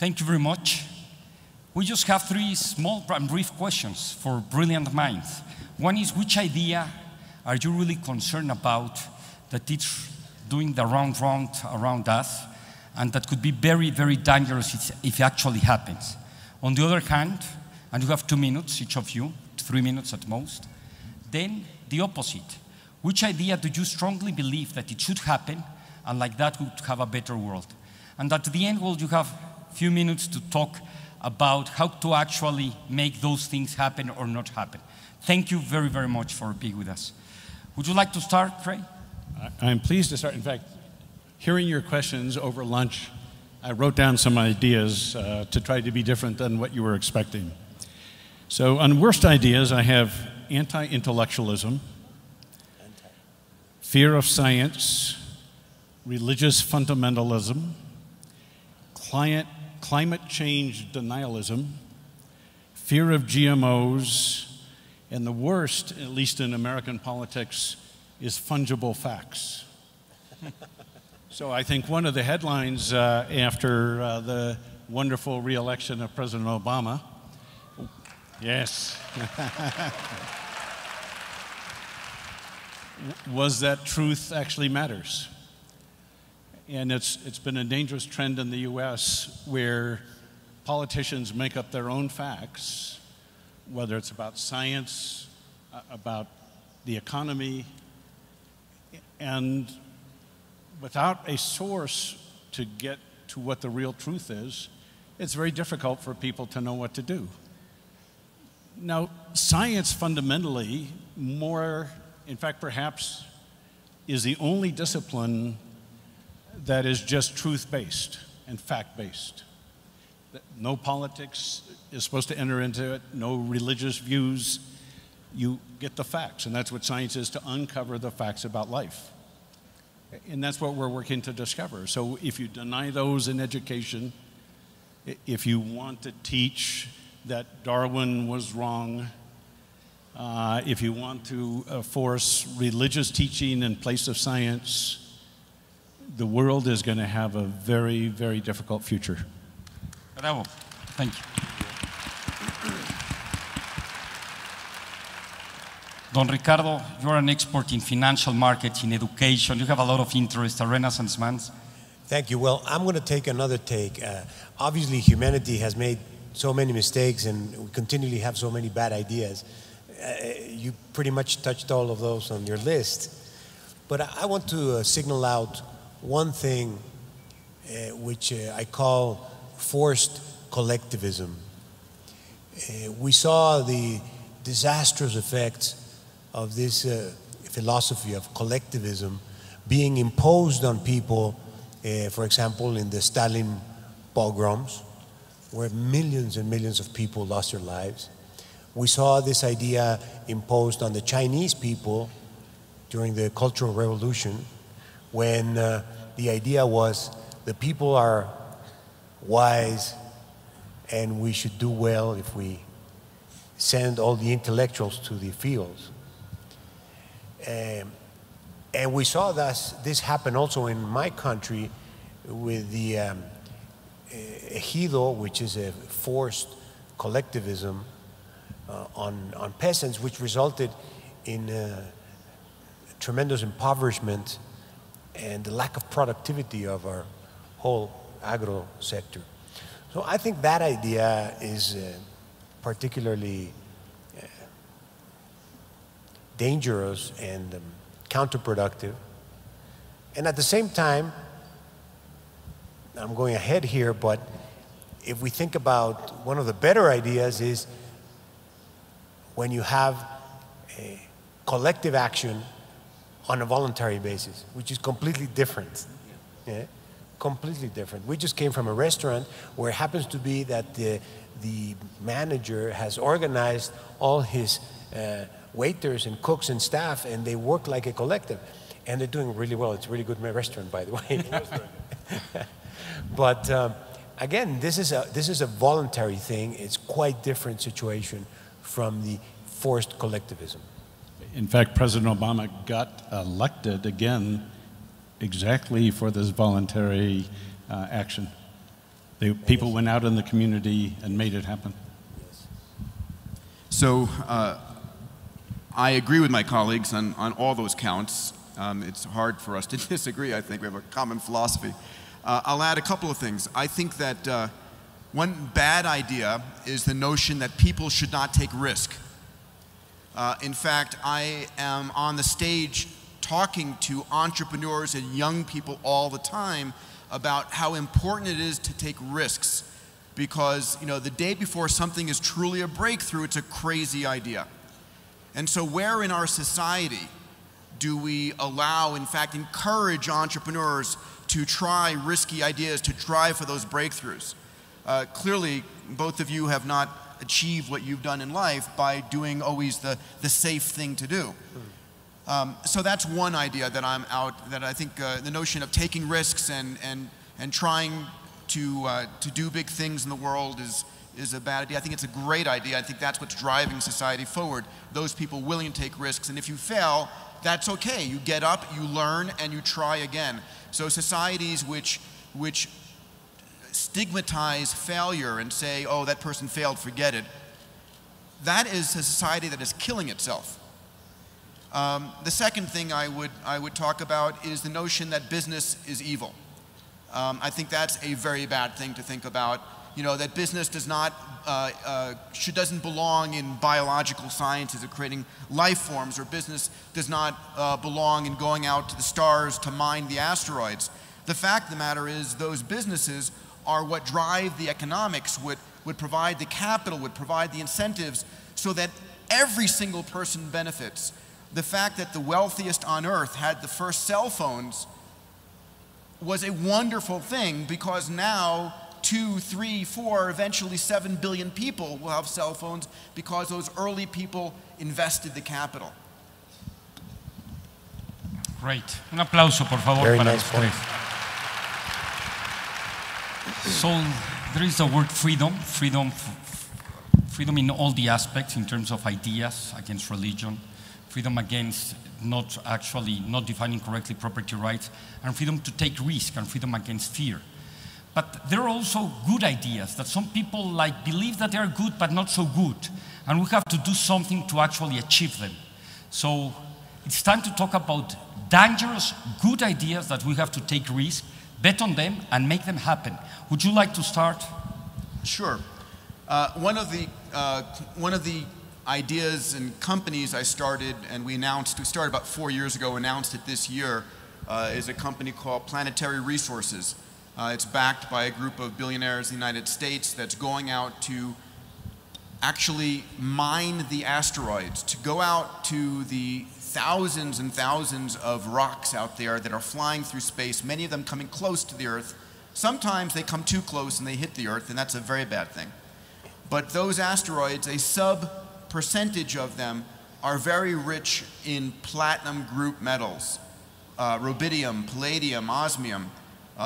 Thank you very much. We just have three small and brief questions for brilliant minds. One is, which idea are you really concerned about that it's doing the round around us, and that could be very, very dangerous if it actually happens? On the other hand, and you have 2 minutes, each of you, 3 minutes at most, then the opposite. Which idea do you strongly believe that it should happen, and like that we would have a better world? And at the end, well, you have a few minutes to talk about how to actually make those things happen or not happen. Thank you very, very much for being with us. Would you like to start, Trey? I'm pleased to start. In fact, hearing your questions over lunch, I wrote down some ideas to try to be different than what you were expecting. So on worst ideas, I have anti-intellectualism, fear of science, religious fundamentalism, climate change denialism, fear of GMOs, and the worst, at least in American politics, is fungible facts. So I think one of the headlines after the wonderful re-election of President Obama, yes, was that truth actually matters. And it's been a dangerous trend in the US where politicians make up their own facts, whether it's about science, about the economy, and without a source to get to what the real truth is, it's very difficult for people to know what to do. Now, science fundamentally more, in fact, perhaps, is the only discipline that is just truth-based and fact-based. No politics is supposed to enter into it, no religious views. You get the facts, and that's what science is, to uncover the facts about life. And that's what we're working to discover. So if you deny those in education, if you want to teach that Darwin was wrong, if you want to force religious teaching in place of science, the world is going to have a very, very difficult future. Bravo. Thank you. Don Ricardo, you're an expert in financial markets, in education. You have a lot of interest, a renaissance man. Thank you. Well, I'm going to take another take. Obviously, humanity has made so many mistakes, and we continually have so many bad ideas. You pretty much touched all of those on your list. But I want to signal out one thing which I call forced collectivism. We saw the disastrous effects of this philosophy of collectivism being imposed on people, for example, in the Stalin pogroms, where millions and millions of people lost their lives. We saw this idea imposed on the Chinese people during the Cultural Revolution, when the idea was the people are wise and we should do well if we send all the intellectuals to the fields. And we saw this happen also in my country with the ejido, which is a forced collectivism on peasants, which resulted in tremendous impoverishment and the lack of productivity of our whole agro sector. So I think that idea is particularly dangerous and counterproductive. And at the same time, I'm going ahead here, but if we think about one of the better ideas is when you have a collective action on a voluntary basis, which is completely different. Yeah? Completely different. We just came from a restaurant where it happens to be that the manager has organized all his waiters and cooks and staff, and they work like a collective. And they're doing really well. It's a really good restaurant, by the way. But again, this is a voluntary thing. It's quite different situation from the forced collectivism. In fact, President Obama got elected again exactly for this voluntary action. The people went out in the community and made it happen. So I agree with my colleagues on all those counts. It's hard for us to disagree. I think we have a common philosophy. I'll add a couple of things. I think that one bad idea is the notion that people should not take risk. In fact, I am on the stage talking to entrepreneurs and young people all the time about how important it is to take risks, because the day before something is truly a breakthrough, it's a crazy idea. And so where in our society do we allow, in fact, encourage entrepreneurs to try risky ideas, to try for those breakthroughs? Clearly, both of you have not achieved what you've done in life by doing always the safe thing to do. So that's one idea that I'm out, that I think the notion of taking risks and trying to do big things in the world is a bad idea. I think it's a great idea. I think that's what's driving society forward. Those people willing to take risks. And if you fail, that's okay. You get up, you learn, and you try again. So societies which stigmatize failure and say, oh, that person failed, forget it, that is a society that is killing itself. The second thing I would talk about is the notion that business is evil. I think that's a very bad thing to think about. That business doesn't belong in biological sciences of creating life forms, or business does not belong in going out to the stars to mine the asteroids. The fact of the matter is those businesses are what drive the economics, would provide the capital, would provide the incentives so that every single person benefits. The fact that the wealthiest on earth had the first cell phones was a wonderful thing, because now 2, 3, 4, eventually 7 billion people will have cell phones because those early people invested the capital. Great. Un aplauso, por favor, Very para nice los tres. So there is the word freedom, freedom in all the aspects, in terms of ideas, against religion, freedom against not defining correctly property rights, and freedom to take risk, and freedom against fear. But there are also good ideas that some people believe that they are good but not so good, and we have to do something to actually achieve them. So it's time to talk about dangerous, good ideas that we have to take risk, bet on them, and make them happen. Would you like to start? Sure. One of the ideas and companies I started, and we started about 4 years ago, announced it this year, is a company called Planetary Resources. It's backed by a group of billionaires in the United States that's going out to actually mine the asteroids, to go out to the thousands and thousands of rocks out there that are flying through space, many of them coming close to the Earth. Sometimes they come too close and they hit the Earth, and that's a very bad thing. But those asteroids, a sub-percentage of them, are very rich in platinum group metals, rubidium, palladium, osmium,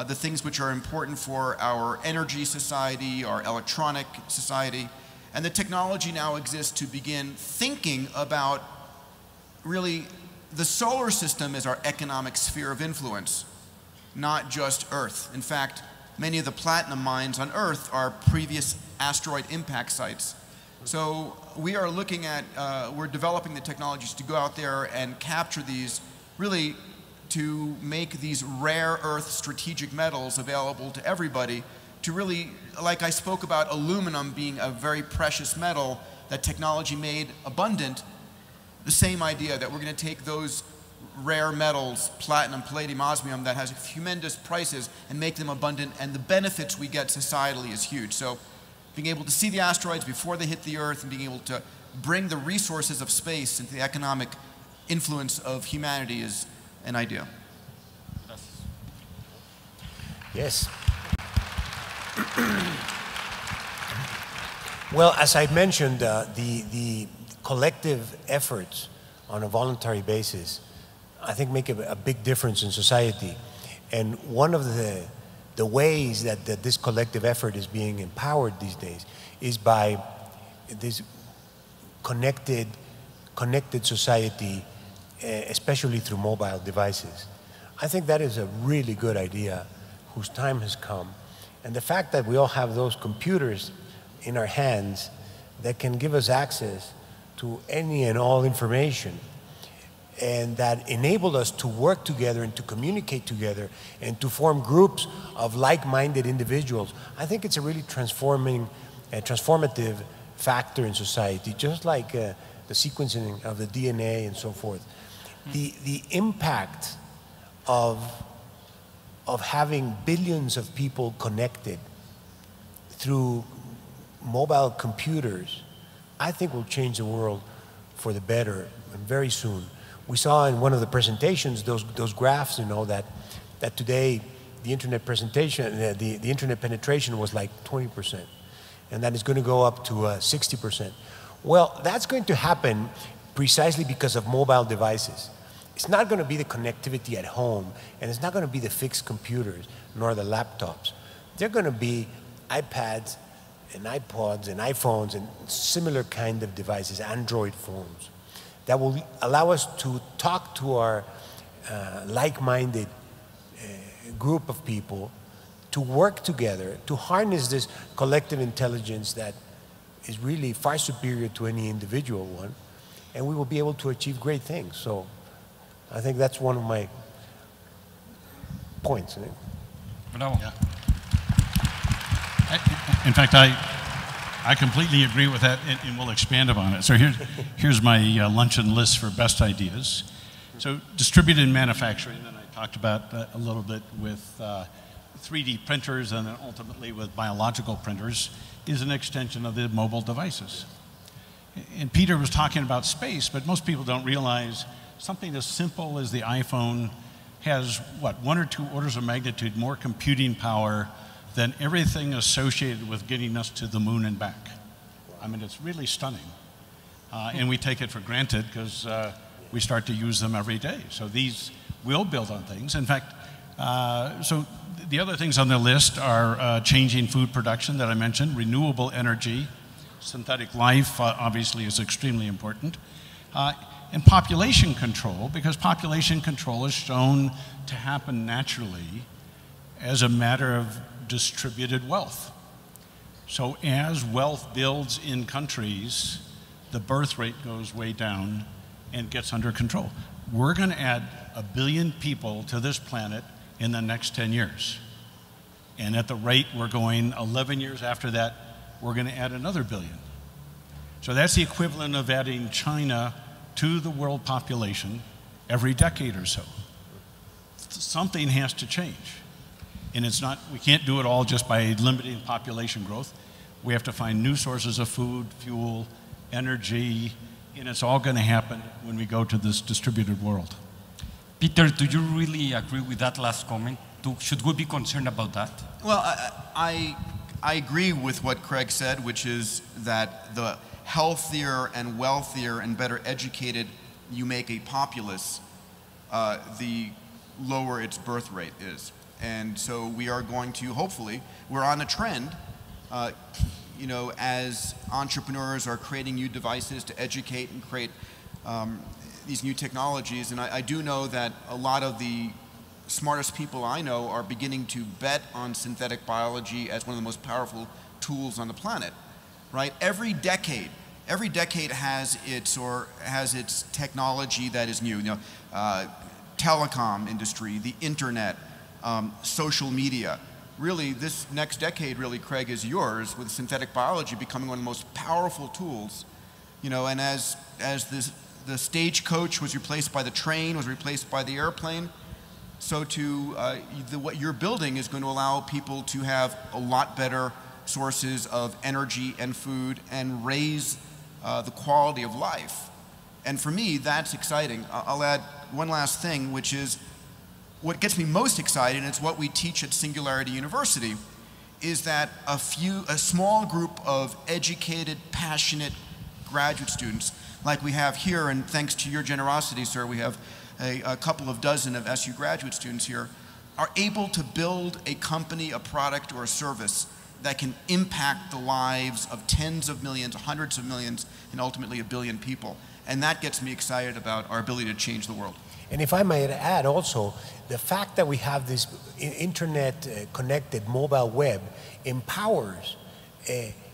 the things which are important for our energy society, our electronic society. And the technology now exists to begin thinking about really the solar system as our economic sphere of influence, not just Earth. In fact, many of the platinum mines on Earth are previous asteroid impact sites. So we are looking at, we're developing the technologies to go out there and capture these, really to make these rare earth strategic metals available to everybody, to really, like I spoke about aluminum being a very precious metal that technology made abundant, the same idea that we're going to take those rare metals, platinum, palladium, osmium, that has tremendous prices, and make them abundant, and the benefits we get societally is huge. So being able to see the asteroids before they hit the Earth, and being able to bring the resources of space into the economic influence of humanity is an idea. Yes. Well, as I mentioned, the collective efforts on a voluntary basis, I think, make a big difference in society. And one of the ways that this collective effort is being empowered these days is by this connected society, especially through mobile devices. I think that is a really good idea whose time has come. And the fact that we all have those computers in our hands that can give us access to any and all information, and that enabled us to work together and to communicate together and to form groups of like-minded individuals, I think it's a really transformative factor in society, just like the sequencing of the DNA and so forth. The impact of having billions of people connected through mobile computers, I think will change the world for the better very soon. We saw in one of the presentations those graphs, that today the internet the internet penetration was like 20%, and that is going to go up to 60%. Well, that's going to happen precisely because of mobile devices. It's not going to be the connectivity at home, and it's not going to be the fixed computers nor the laptops. They're going to be iPads and iPods and iPhones and similar kind of devices, Android phones, that will allow us to talk to our like-minded group of people, to work together, to harness this collective intelligence that is really far superior to any individual one, and we will be able to achieve great things. So I think that's one of my points. Bravo. Yeah. In fact, I completely agree with that, and we'll expand upon it. So here's my luncheon list for best ideas. So distributed manufacturing, and I talked about a little bit with 3D printers and then ultimately with biological printers, is an extension of the mobile devices. And Peter was talking about space, but most people don't realize something as simple as the iPhone has, what, 1 or 2 orders of magnitude more computing power than everything associated with getting us to the moon and back. I mean, it's really stunning. And we take it for granted because we start to use them every day. So these will build on things. In fact, so the other things on the list are changing food production that I mentioned, renewable energy, synthetic life obviously is extremely important, and population control, because population control is shown to happen naturally as a matter of distributed wealth. So as wealth builds in countries, the birth rate goes way down and gets under control. We're going to add 1 billion people to this planet in the next 10 years. And at the rate we're going 11 years after that, we're going to add another 1 billion. So that's the equivalent of adding China to the world population every decade or so. Something has to change. And it's not, we can't do it all just by limiting population growth. We have to find new sources of food, fuel, energy, and it's all going to happen when we go to this distributed world. Peter, do you really agree with that last comment? Should we be concerned about that? Well, I agree with what Craig said, which is that the healthier and wealthier and better educated you make a populace, the lower its birth rate is. And so we are going to, hopefully, we're on a trend, as entrepreneurs are creating new devices to educate and create these new technologies. And I do know that a lot of the smartest people I know are beginning to bet on synthetic biology as one of the most powerful tools on the planet, right? Every decade has its technology that is new. Telecom industry, the internet, social media. Really, this next decade, really, Craig, is yours, with synthetic biology becoming one of the most powerful tools. And as the stagecoach was replaced by the train, was replaced by the airplane, so too what you're building is going to allow people to have a lot better sources of energy and food and raise the quality of life. And for me, that's exciting. I'll add one last thing, which is what gets me most excited, and it's what we teach at Singularity University, is that a small group of educated, passionate graduate students, like we have here, and thanks to your generosity, sir, we have a couple of dozen of SU graduate students here, are able to build a company, a product, or a service that can impact the lives of tens of millions, hundreds of millions, and ultimately 1 billion people. And that gets me excited about our ability to change the world. And if I might add also, the fact that we have this internet-connected mobile web empowers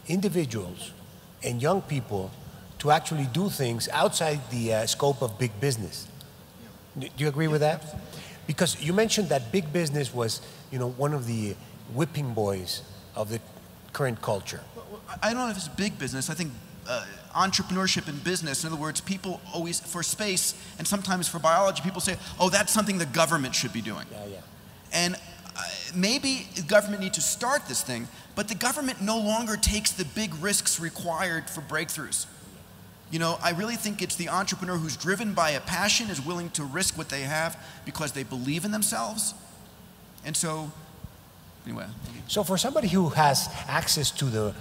individuals and young people to actually do things outside the scope of big business. Do you agree with that? Because you mentioned that big business was, one of the whipping boys of the current culture. Well, I don't know if it's big business. I think entrepreneurship in business, in other words, people always, for space and sometimes for biology, people say, oh, that's something the government should be doing. Yeah. And maybe the government needs to start this thing, but the government no longer takes the big risks required for breakthroughs. I really think it's the entrepreneur who's driven by a passion, is willing to risk what they have because they believe in themselves. And so, anyway. So for somebody who has access to the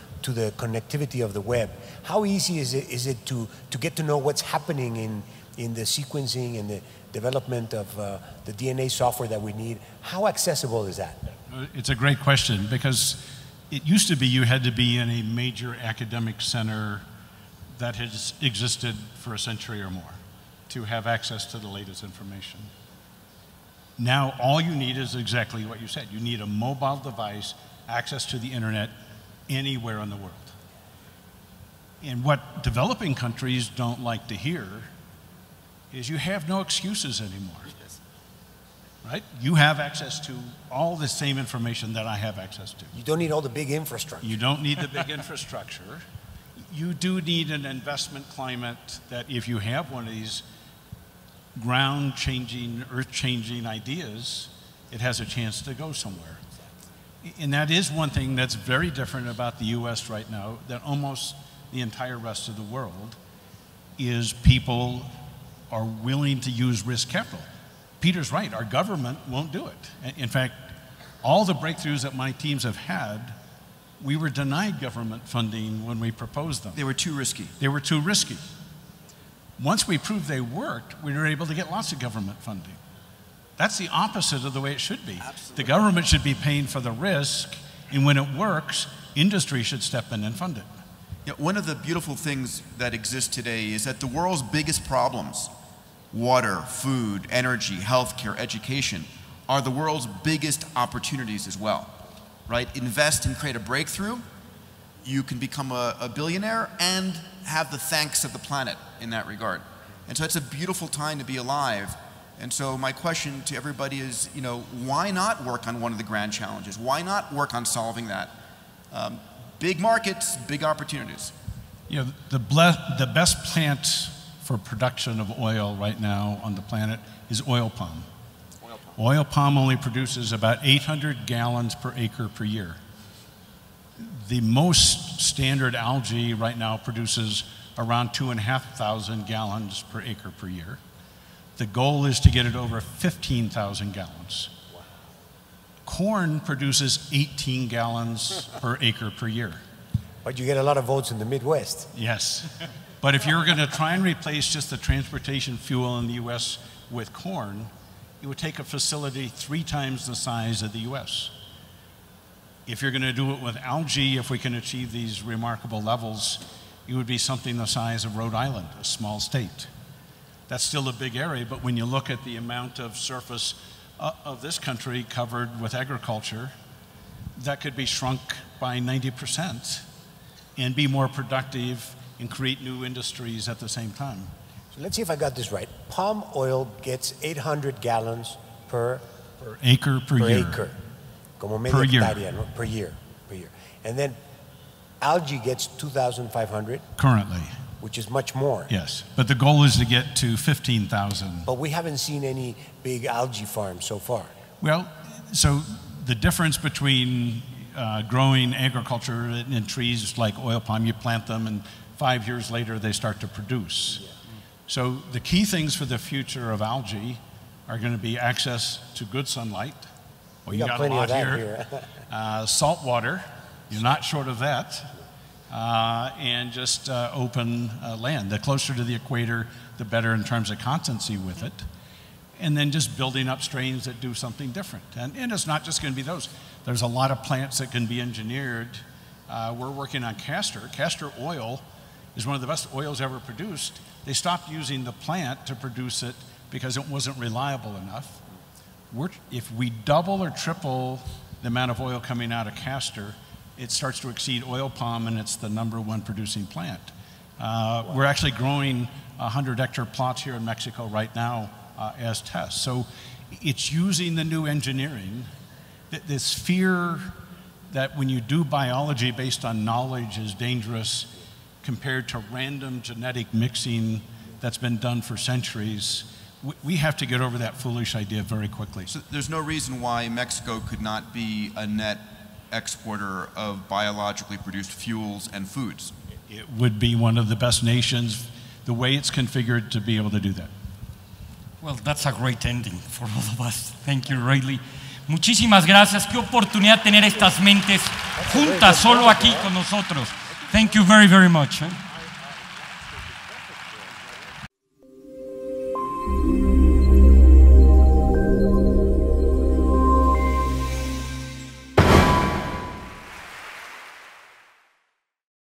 connectivity of the web, how easy is it to get to know what's happening in the sequencing and the development of the DNA software that we need? How accessible is that? It's a great question, because it used to be you had to be in a major academic center that has existed for a century or more to have access to the latest information. Now all you need is exactly what you said. You need a mobile device, access to the internet anywhere in the world. And what developing countries don't like to hear is you have no excuses anymore. Right? You have access to all the same information that I have access to. You don't need all the big infrastructure. You don't need the big infrastructure. You do need an investment climate that if you have one of these ground-changing, earth-changing ideas, it has a chance to go somewhere. And that is one thing that's very different about the US right now than almost the entire rest of the world, is people are willing to use risk capital. Peter's right, our government won't do it. In fact, all the breakthroughs that my teams have had, we were denied government funding when we proposed them. They were too risky. They were too risky. Once we proved they worked, we were able to get lots of government funding. That's the opposite of the way it should be. Absolutely. The government should be paying for the risk, and when it works, industry should step in and fund it. One of the beautiful things that exists today is that the world's biggest problems, water, food, energy, healthcare, education, are the world's biggest opportunities as well. Right? Invest and create a breakthrough, you can become a billionaire and have the thanks of the planet in that regard. And so it's a beautiful time to be alive. And so my question to everybody is, why not work on one of the grand challenges? Why not work on solving that? Big markets, big opportunities. The best plant for production of oil right now on the planet is oil palm. Oil palm only produces about 800 gallons per acre per year. The most standard algae right now produces around 2,500 gallons per acre per year. The goal is to get it over 15,000 gallons. Wow. Corn produces 18 gallons per acre per year. But you get a lot of votes in the Midwest. Yes. But if you're going to try and replace just the transportation fuel in the US with corn, it would take a facility 3 times the size of the US. If you're going to do it with algae, if we can achieve these remarkable levels, it would be something the size of Rhode Island, a small state. That's still a big area, but when you look at the amount of surface of this country covered with agriculture, that could be shrunk by 90% and be more productive and create new industries at the same time. So let's see if I got this right. Palm oil gets 800 gallons per acre per year. Acre. Como media hectárea, ¿no? Per year. And then algae gets 2,500. Currently. Which is much more. Yes, but the goal is to get to 15,000. But we haven't seen any big algae farms so far. Well, so the difference between growing agriculture and trees like oil palm, you plant them and 5 years later they start to produce. Yeah. So the key things for the future of algae are going to be access to good sunlight. Well, you got plenty a lot of that here. Salt water, you're not short of that. And just open land. The closer to the equator, the better in terms of constancy with it. And then just building up strains that do something different. And it's not just going to be those. There's a lot of plants that can be engineered. We're working on castor. Castor oil is one of the best oils ever produced. They stopped using the plant to produce it because it wasn't reliable enough. If we double or triple the amount of oil coming out of castor, it starts to exceed oil palm, and it's the #1 producing plant. We're actually growing 100-hectare plots here in Mexico right now as tests. So it's using the new engineering, this fear that when you do biology based on knowledge is dangerous compared to random genetic mixing that's been done for centuries. We have to get over that foolish idea very quickly. So there's no reason why Mexico could not be a net exporter of biologically produced fuels and foods. It would be one of the best nations, the way it's configured, to be able to do that. Well, that's a great ending for all of us. Thank you, Rayleigh. Muchísimas gracias. Qué oportunidad tener estas mentes juntas solo aquí con nosotros. Thank you very, very much.